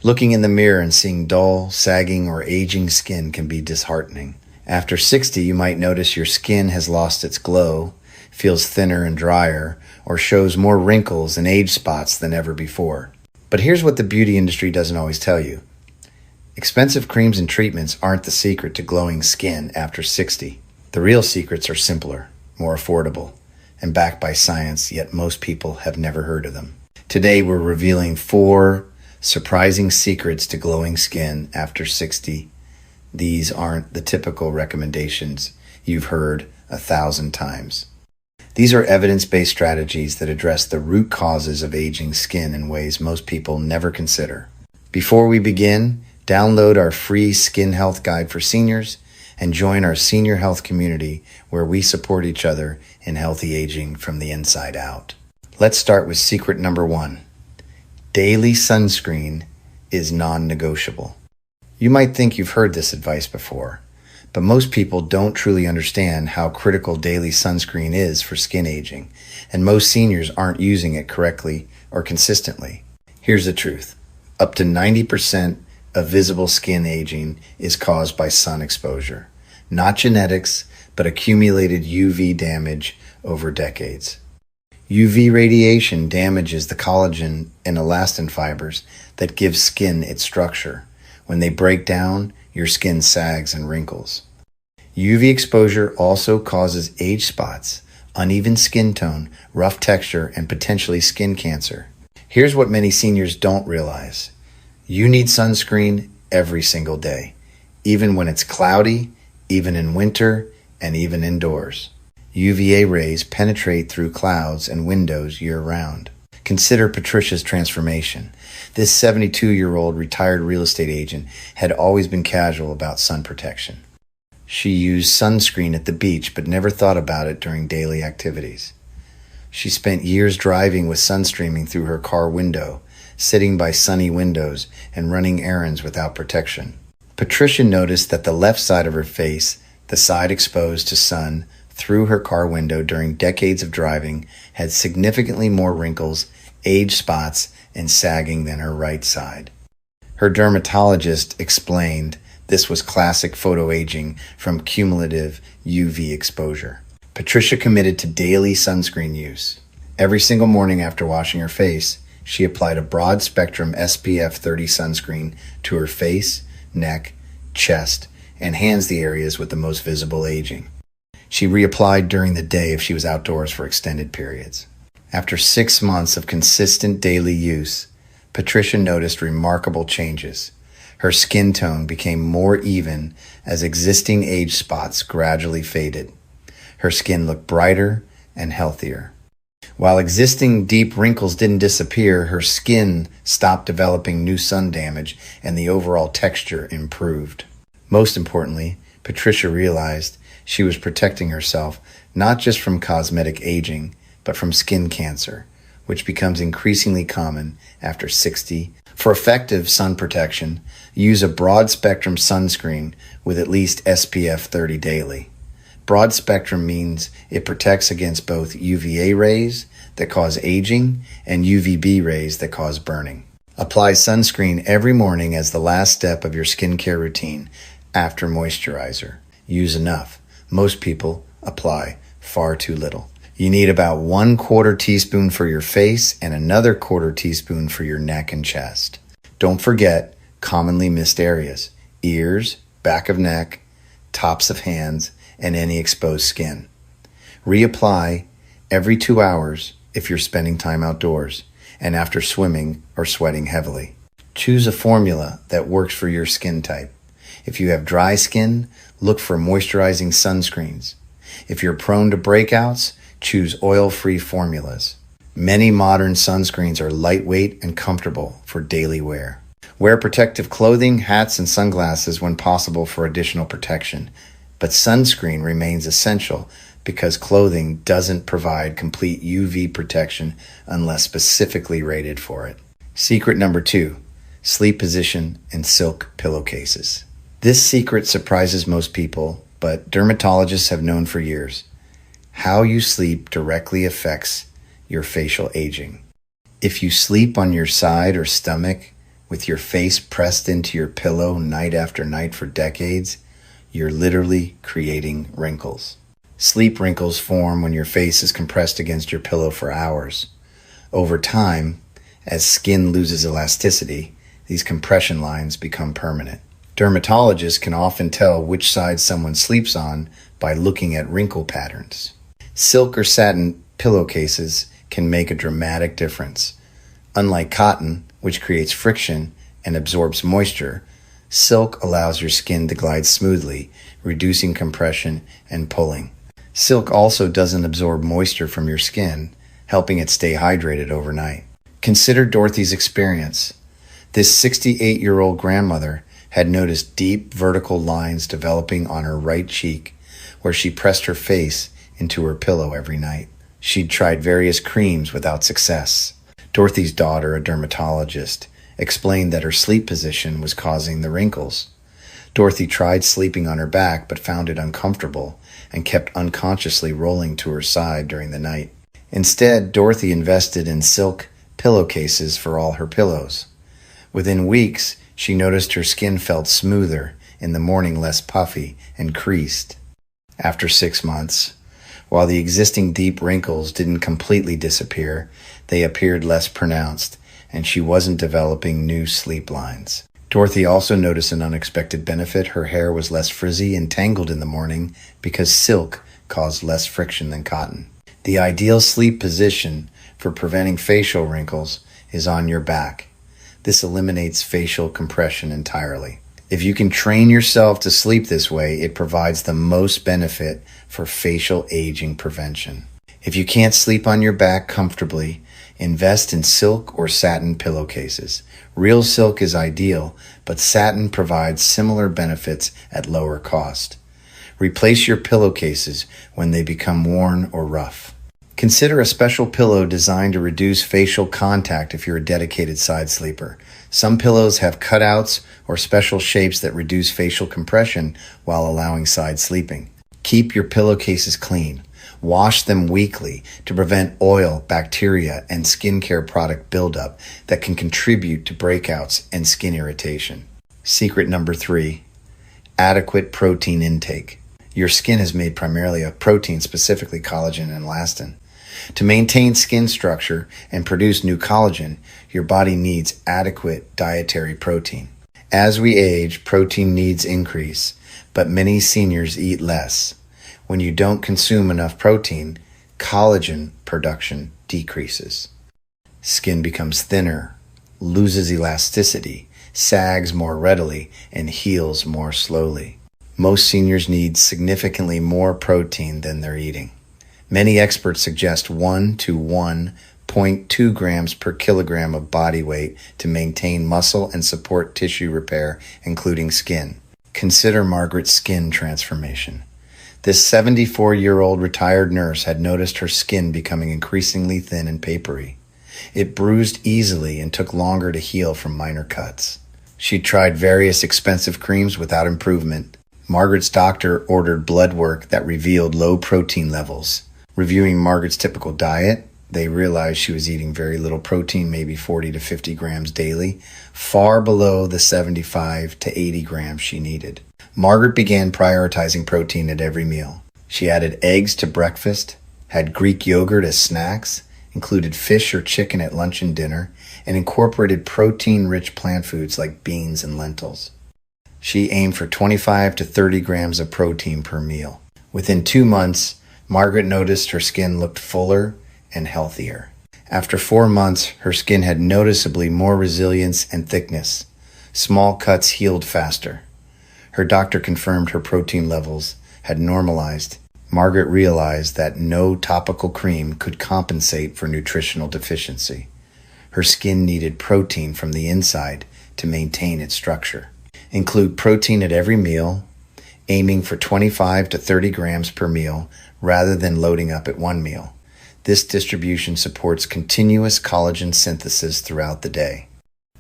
Looking in the mirror and seeing dull, sagging, or aging skin can be disheartening. After 60, you might notice your skin has lost its glow, feels thinner and drier, or shows more wrinkles and age spots than ever before. But here's what the beauty industry doesn't always tell you. Expensive creams and treatments aren't the secret to glowing skin after 60. The real secrets are simpler, more affordable, and backed by science, yet most people have never heard of them. Today, we're revealing 4 surprising secrets to glowing skin after 60. These aren't the typical recommendations you've heard 1,000 times. These are evidence-based strategies that address the root causes of aging skin in ways most people never consider. Before we begin, download our free skin health guide for seniors and join our senior health community where we support each other in healthy aging from the inside out. Let's start with secret number 1. Daily sunscreen is non-negotiable. You might think you've heard this advice before, but most people don't truly understand how critical daily sunscreen is for skin aging, and most seniors aren't using it correctly or consistently. Here's the truth. Up to 90% of visible skin aging is caused by sun exposure. Not genetics, but accumulated UV damage over decades. UV radiation damages the collagen and elastin fibers that give skin its structure. When they break down, your skin sags and wrinkles. UV exposure also causes age spots, uneven skin tone, rough texture, and potentially skin cancer. Here's what many seniors don't realize. You need sunscreen every single day, even when it's cloudy, even in winter, and even indoors. UVA rays penetrate through clouds and windows year-round. Consider Patricia's transformation. This 72-year-old retired real estate agent had always been casual about sun protection. She used sunscreen at the beach but never thought about it during daily activities. She spent years driving with sun streaming through her car window, sitting by sunny windows, and running errands without protection. Patricia noticed that the left side of her face, the side exposed to sun through her car window during decades of driving, had significantly more wrinkles, age spots, and sagging than her right side. Her dermatologist explained this was classic photoaging from cumulative UV exposure. Patricia committed to daily sunscreen use. Every single morning after washing her face, she applied a broad-spectrum SPF 30 sunscreen to her face, neck, chest, and hands, the areas with the most visible aging. She reapplied during the day if she was outdoors for extended periods. After 6 months of consistent daily use, Patricia noticed remarkable changes. Her skin tone became more even as existing age spots gradually faded. Her skin looked brighter and healthier. While existing deep wrinkles didn't disappear, her skin stopped developing new sun damage and the overall texture improved. Most importantly, Patricia realized she was protecting herself not just from cosmetic aging, but from skin cancer, which becomes increasingly common after 60. For effective sun protection, use a broad-spectrum sunscreen with at least SPF 30 daily. Broad spectrum means it protects against both UVA rays that cause aging and UVB rays that cause burning. Apply sunscreen every morning as the last step of your skincare routine after moisturizer. Use enough. Most people apply far too little. You need about 1/4 teaspoon for your face and another 1/4 teaspoon for your neck and chest. Don't forget commonly missed areas: ears, back of neck, tops of hands, and any exposed skin. Reapply every 2 hours if you're spending time outdoors and after swimming or sweating heavily. Choose a formula that works for your skin type. If you have dry skin, look for moisturizing sunscreens. If you're prone to breakouts, choose oil-free formulas. Many modern sunscreens are lightweight and comfortable for daily wear. Wear protective clothing, hats, and sunglasses when possible for additional protection. But sunscreen remains essential because clothing doesn't provide complete UV protection unless specifically rated for it. Secret number 2, sleep position in silk pillowcases. This secret surprises most people, but dermatologists have known for years. How you sleep directly affects your facial aging. If you sleep on your side or stomach, with your face pressed into your pillow night after night for decades, you're literally creating wrinkles. Sleep wrinkles form when your face is compressed against your pillow for hours. Over time, as skin loses elasticity, these compression lines become permanent. Dermatologists can often tell which side someone sleeps on by looking at wrinkle patterns. Silk or satin pillowcases can make a dramatic difference. Unlike cotton, which creates friction and absorbs moisture, silk allows your skin to glide smoothly, reducing compression and pulling. Silk also doesn't absorb moisture from your skin, helping it stay hydrated overnight. Consider Dorothy's experience. This 68-year-old grandmother had noticed deep vertical lines developing on her right cheek where she pressed her face into her pillow every night. She'd tried various creams without success. Dorothy's daughter, a dermatologist, explained that her sleep position was causing the wrinkles. Dorothy tried sleeping on her back but found it uncomfortable and kept unconsciously rolling to her side during the night. Instead, Dorothy invested in silk pillowcases for all her pillows. Within weeks, she noticed her skin felt smoother, in the morning less puffy and creased. After 6 months, while the existing deep wrinkles didn't completely disappear, they appeared less pronounced, and she wasn't developing new sleep lines. Dorothy also noticed an unexpected benefit. Her hair was less frizzy and tangled in the morning because silk caused less friction than cotton. The ideal sleep position for preventing facial wrinkles is on your back. This eliminates facial compression entirely. If you can train yourself to sleep this way, it provides the most benefit for facial aging prevention. If you can't sleep on your back comfortably, invest in silk or satin pillowcases. Real silk is ideal, but satin provides similar benefits at lower cost. Replace your pillowcases when they become worn or rough. Consider a special pillow designed to reduce facial contact if you're a dedicated side sleeper. Some pillows have cutouts or special shapes that reduce facial compression while allowing side sleeping. Keep your pillowcases clean. Wash them weekly to prevent oil, bacteria, and skincare product buildup that can contribute to breakouts and skin irritation. Secret number 3, adequate protein intake. Your skin is made primarily of protein, specifically collagen and elastin. To maintain skin structure and produce new collagen, your body needs adequate dietary protein. As we age, protein needs increase, but many seniors eat less. When you don't consume enough protein, collagen production decreases. Skin becomes thinner, loses elasticity, sags more readily, and heals more slowly. Most seniors need significantly more protein than they're eating. Many experts suggest 1 to 1.2 grams per kilogram of body weight to maintain muscle and support tissue repair, including skin. Consider Margaret's skin transformation. This 74-year-old retired nurse had noticed her skin becoming increasingly thin and papery. It bruised easily and took longer to heal from minor cuts. She tried various expensive creams without improvement. Margaret's doctor ordered blood work that revealed low protein levels. Reviewing Margaret's typical diet, they realized she was eating very little protein, maybe 40 to 50 grams daily, far below the 75 to 80 grams she needed. Margaret began prioritizing protein at every meal. She added eggs to breakfast, had Greek yogurt as snacks, included fish or chicken at lunch and dinner, and incorporated protein-rich plant foods like beans and lentils. She aimed for 25 to 30 grams of protein per meal. Within 2 months, Margaret noticed her skin looked fuller and healthier. After 4 months, her skin had noticeably more resilience and thickness. Small cuts healed faster. Her doctor confirmed her protein levels had normalized. Margaret realized that no topical cream could compensate for nutritional deficiency. Her skin needed protein from the inside to maintain its structure. Include protein at every meal, aiming for 25 to 30 grams per meal rather than loading up at one meal. This distribution supports continuous collagen synthesis throughout the day.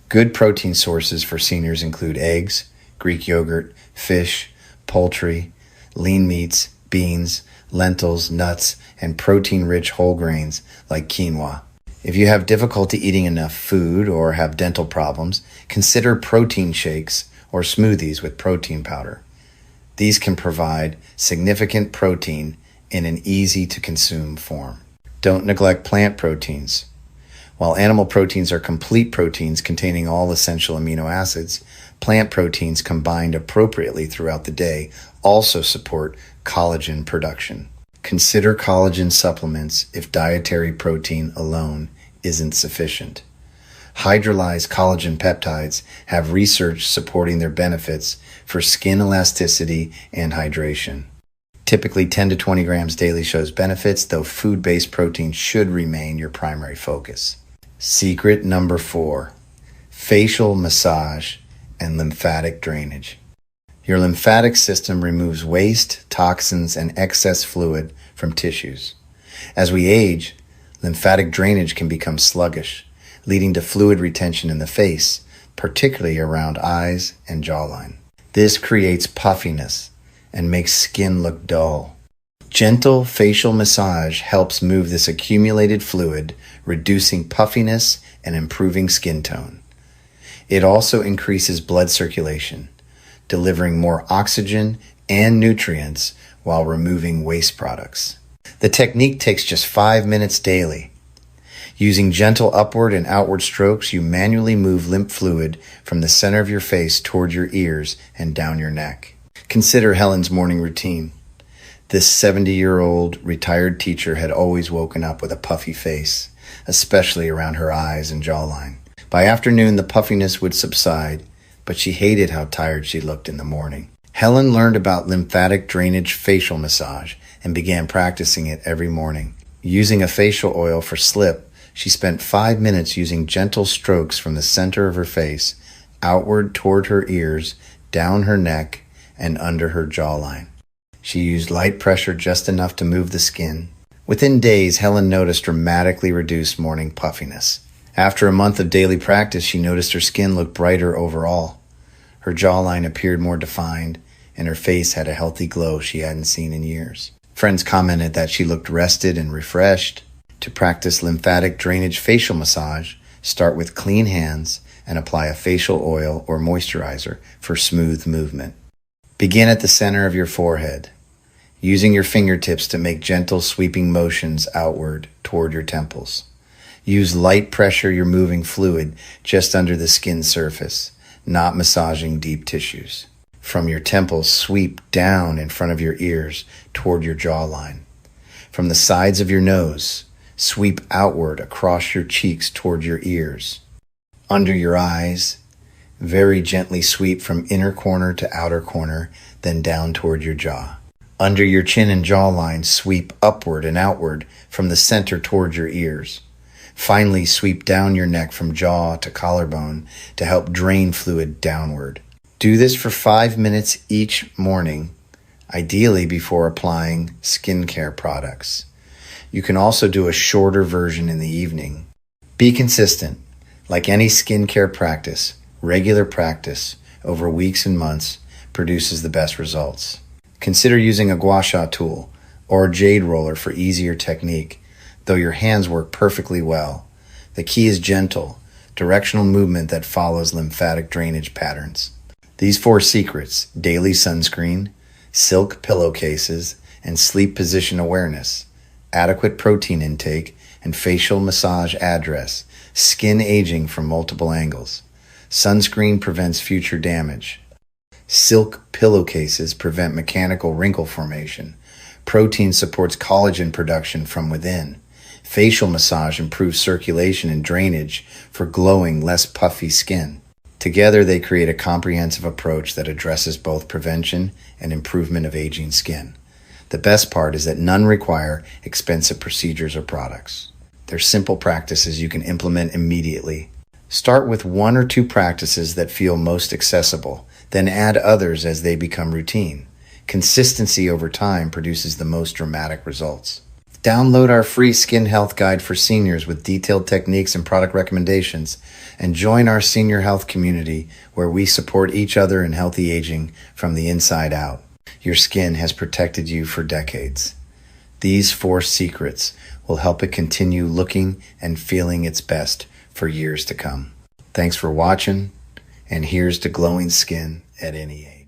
Good protein sources for seniors include eggs, Greek yogurt, fish, poultry, lean meats, beans, lentils, nuts, and protein-rich whole grains like quinoa. If you have difficulty eating enough food or have dental problems, consider protein shakes or smoothies with protein powder. These can provide significant protein in an easy-to-consume form. Don't neglect plant proteins. While animal proteins are complete proteins containing all essential amino acids, plant proteins combined appropriately throughout the day also support collagen production. Consider collagen supplements if dietary protein alone isn't sufficient. Hydrolyzed collagen peptides have research supporting their benefits for skin elasticity and hydration. Typically 10 to 20 grams daily shows benefits, though food-based protein should remain your primary focus. Secret number 4, facial massage and lymphatic drainage. Your lymphatic system removes waste, toxins, and excess fluid from tissues. As we age, lymphatic drainage can become sluggish, leading to fluid retention in the face, particularly around eyes and jawline. This creates puffiness and makes skin look dull. Gentle facial massage helps move this accumulated fluid, reducing puffiness and improving skin tone. It also increases blood circulation, delivering more oxygen and nutrients while removing waste products. The technique takes just 5 minutes daily. Using gentle upward and outward strokes, you manually move lymph fluid from the center of your face toward your ears and down your neck. Consider Helen's morning routine. This 70-year-old retired teacher had always woken up with a puffy face, especially around her eyes and jawline. By afternoon, the puffiness would subside, but she hated how tired she looked in the morning. Helen learned about lymphatic drainage facial massage and began practicing it every morning. Using a facial oil for slip, she spent 5 minutes using gentle strokes from the center of her face, outward toward her ears, down her neck, and under her jawline. She used light pressure just enough to move the skin. Within days, Helen noticed dramatically reduced morning puffiness. After a month of daily practice, she noticed her skin looked brighter overall. Her jawline appeared more defined, and her face had a healthy glow she hadn't seen in years. Friends commented that she looked rested and refreshed. To practice lymphatic drainage facial massage, start with clean hands and apply a facial oil or moisturizer for smooth movement. Begin at the center of your forehead, using your fingertips to make gentle sweeping motions outward toward your temples. Use light pressure your moving fluid just under the skin surface, not massaging deep tissues. From your temples, sweep down in front of your ears toward your jawline. From the sides of your nose, sweep outward across your cheeks toward your ears. Under your eyes, very gently sweep from inner corner to outer corner, then down toward your jaw. Under your chin and jawline, sweep upward and outward from the center toward your ears. Finally, sweep down your neck from jaw to collarbone to help drain fluid downward. Do this for 5 minutes each morning, ideally before applying skincare products. You can also do a shorter version in the evening. Be consistent. Like any skincare practice, regular practice over weeks and months produces the best results. Consider using a gua sha tool or a jade roller for easier technique, though your hands work perfectly well. The key is gentle, directional movement that follows lymphatic drainage patterns. These 4 secrets, daily sunscreen, silk pillowcases, and sleep position awareness, adequate protein intake, and facial massage address, skin aging from multiple angles. Sunscreen prevents future damage. Silk pillowcases prevent mechanical wrinkle formation. Protein supports collagen production from within. Facial massage improves circulation and drainage for glowing, less puffy skin. Together, they create a comprehensive approach that addresses both prevention and improvement of aging skin. The best part is that none require expensive procedures or products. They're simple practices you can implement immediately. Start with 1 or 2 practices that feel most accessible, then add others as they become routine. Consistency over time produces the most dramatic results. Download our free skin health guide for seniors with detailed techniques and product recommendations, and join our senior health community where we support each other in healthy aging from the inside out. Your skin has protected you for decades. These 4 secrets will help it continue looking and feeling its best for years to come. Thanks for watching, and here's to glowing skin at any age.